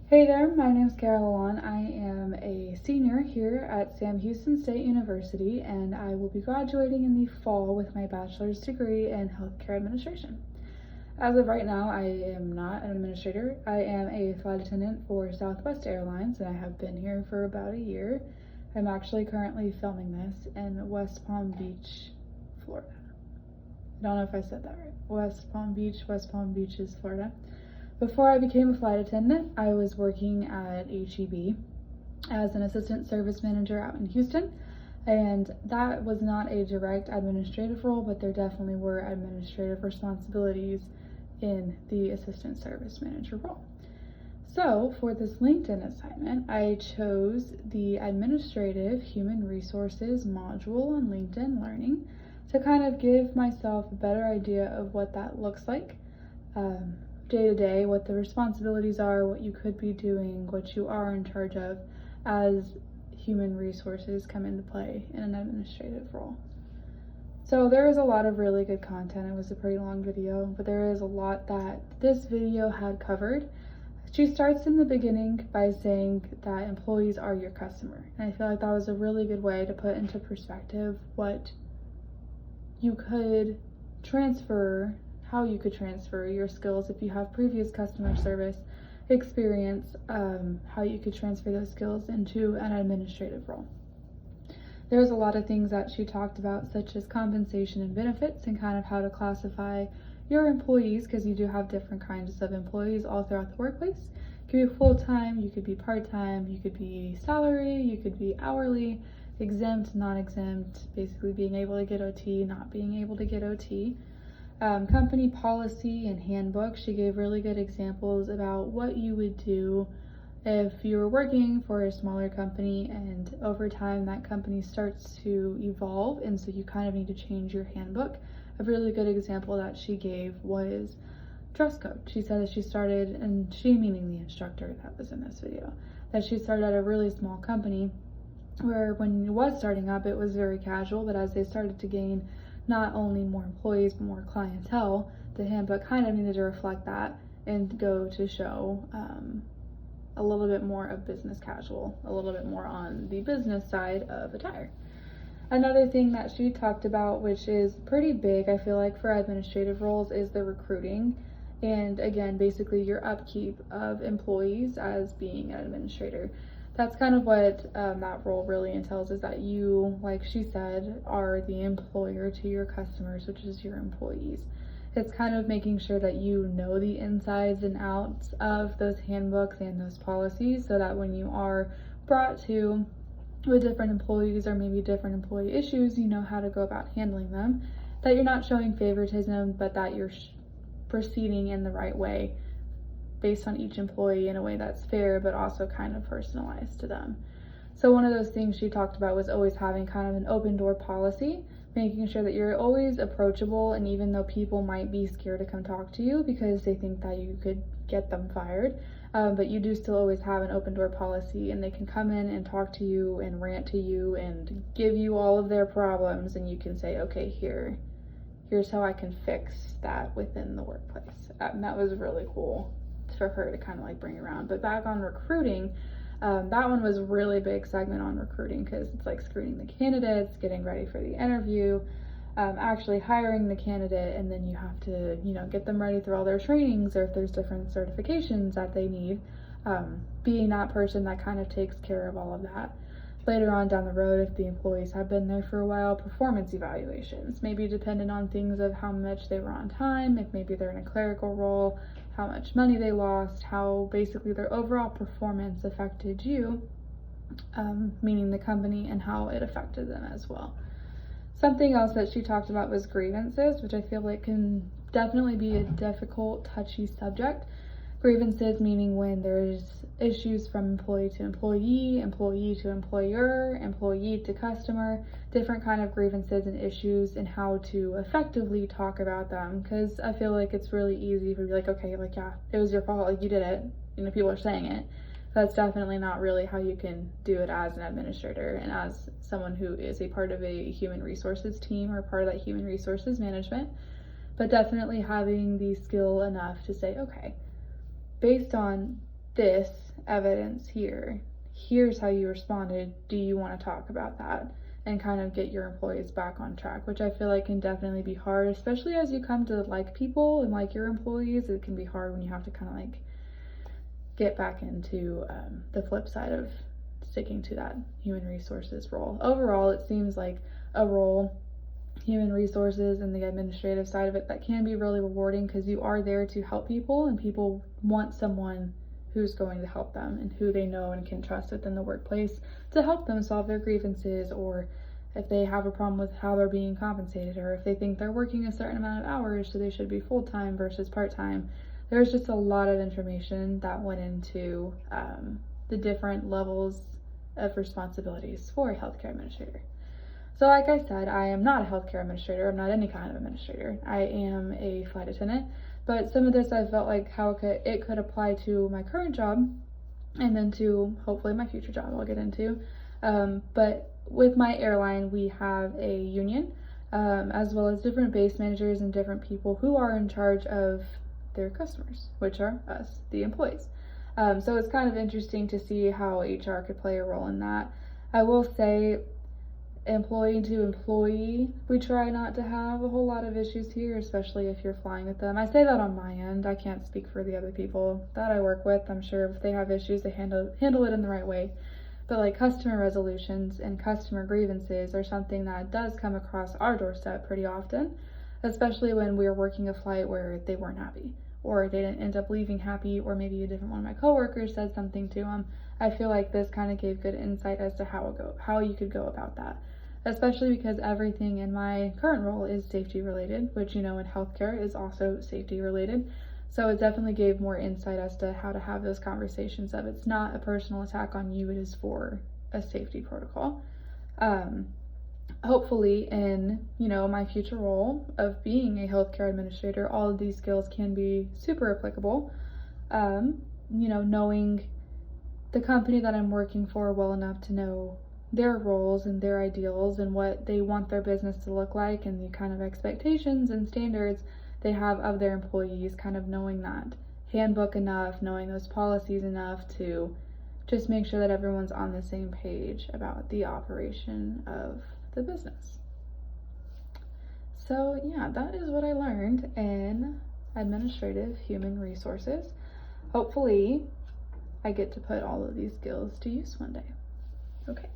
Hey there, my name is Caroline. I am a senior here at Sam Houston State University, and I will be graduating in the fall with my bachelor's degree in healthcare administration. As of right now, I am not an administrator. I am a flight attendant for Southwest Airlines, and I have been here for about a year. I'm actually currently filming this in West Palm Beach, Florida. I don't know if I said that right. West Palm Beach is Florida. Before I became a flight attendant, I was working at HEB as an assistant service manager out in Houston, and that was not a direct administrative role, but there definitely were administrative responsibilities in the assistant service manager role. So for this LinkedIn assignment, I chose the administrative human resources module on LinkedIn Learning to kind of give myself a better idea of what that looks like day to day, what the responsibilities are, what you could be doing, what you are in charge of as human resources come into play in an administrative role. So there is a lot of really good content. It was a pretty long video, but there is a lot that this video had covered. She starts in the beginning by saying that employees are your customer. And I feel like that was a really good way to put into perspective what you could transfer, how you could transfer your skills if you have previous customer service experience, how you could transfer those skills into an administrative role. There's a lot of things that she talked about, such as compensation and benefits, and kind of how to classify your employees, because you do have different kinds of employees all throughout the workplace. You could be full-time, you could be part-time, you could be salary, you could be hourly, exempt, non-exempt, basically being able to get OT, not being able to get OT. Company policy and handbook. She gave really good examples about what you would do if you were working for a smaller company and over time that company starts to evolve, and so you kind of need to change your handbook. A really good example that she gave was dress code. She said that she started, and she meaning the instructor that was in this video, that she started at a really small company where when it was starting up it was very casual, but as they started to gain not only more employees but more clientele, the handbook kind of needed to reflect that and go to show a little bit more of business casual, a little bit more on the business side of attire. Another thing that she talked about, which is pretty big, I feel like, for administrative roles, is the recruiting. And again, basically your upkeep of employees as being an administrator. That's kind of what that role really entails, is that you, like she said, are the employer to your customers, which is your employees. It's kind of making sure that you know the insides and outs of those handbooks and those policies, so that when you are brought to with different employees or maybe different employee issues, you know how to go about handling them, that you're not showing favoritism, but that you're proceeding in the right way based on each employee in a way that's fair but also kind of personalized to them. So one of those things she talked about was always having kind of an open door policy, making sure that you're always approachable, and even though people might be scared to come talk to you because they think that you could get them fired, but you do still always have an open door policy, and they can come in and talk to you and rant to you and give you all of their problems, and you can say, okay, here's how I can fix that within the workplace. And that was really cool for her to kind of like bring around. But back on recruiting, that one was a really big segment on recruiting, because it's like screening the candidates, getting ready for the interview, actually hiring the candidate, and then you have to, get them ready through all their trainings, or if there's different certifications that they need, being that person that kind of takes care of all of that. Later on down the road, if the employees have been there for a while, performance evaluations, maybe dependent on things of how much they were on time, if maybe they're in a clerical role, how much money they lost, how basically their overall performance affected you, meaning the company, and how it affected them as well. Something else that she talked about was grievances, which I feel like can definitely be a difficult, touchy subject. Grievances meaning when there's issues from employee to employee, employee to employer, employee to customer, different kind of grievances and issues, and how to effectively talk about them. Because I feel like it's really easy to be like, okay, like, yeah, it was your fault, like, you did it, people are saying it. That's definitely not really how you can do it as an administrator and as someone who is a part of a human resources team or part of that human resources management. But definitely having the skill enough to say, okay, based on this evidence here. Here's how you responded. Do you want to talk about that? And kind of get your employees back on track, which I feel like can definitely be hard, especially as you come to like people and like your employees. It can be hard when you have to kind of like get back into the flip side of sticking to that human resources role. Overall, it seems like a role, human resources and the administrative side of it, that can be really rewarding because you are there to help people and people want someone who's going to help them and who they know and can trust within the workplace to help them solve their grievances, or if they have a problem with how they're being compensated, or if they think they're working a certain amount of hours so they should be full-time versus part-time. There's just a lot of information that went into the different levels of responsibilities for a healthcare administrator. So like I said, I am not a healthcare administrator. I'm not any kind of administrator. I am a flight attendant. But some of this I felt like how it could apply to my current job and then to hopefully my future job I'll get into. But with my airline, we have a union, as well as different base managers and different people who are in charge of their customers, which are us, the employees. So it's kind of interesting to see how HR could play a role in that. I will say, employee to employee, we try not to have a whole lot of issues here, especially if you're flying with them. I say that on my end. I can't speak for the other people that I work with. I'm sure if they have issues, they handle it in the right way. But like customer resolutions and customer grievances are something that does come across our doorstep pretty often, especially when we're working a flight where they weren't happy, or they didn't end up leaving happy, or maybe a different one of my coworkers said something to them. I feel like this kind of gave good insight as to how you could go about that, especially because everything in my current role is safety related, which, you know, in healthcare is also safety related. So it definitely gave more insight as to how to have those conversations of it's not a personal attack on you, it is for a safety protocol. Hopefully in, you know, my future role of being a healthcare administrator, all of these skills can be super applicable. You know, knowing the company that I'm working for well enough to know their roles and their ideals and what they want their business to look like and the kind of expectations and standards they have of their employees, kind of knowing that handbook enough, knowing those policies enough to just make sure that everyone's on the same page about the operation of the business. So yeah, that is what I learned in administrative human resources. Hopefully I get to put all of these skills to use one day. Okay.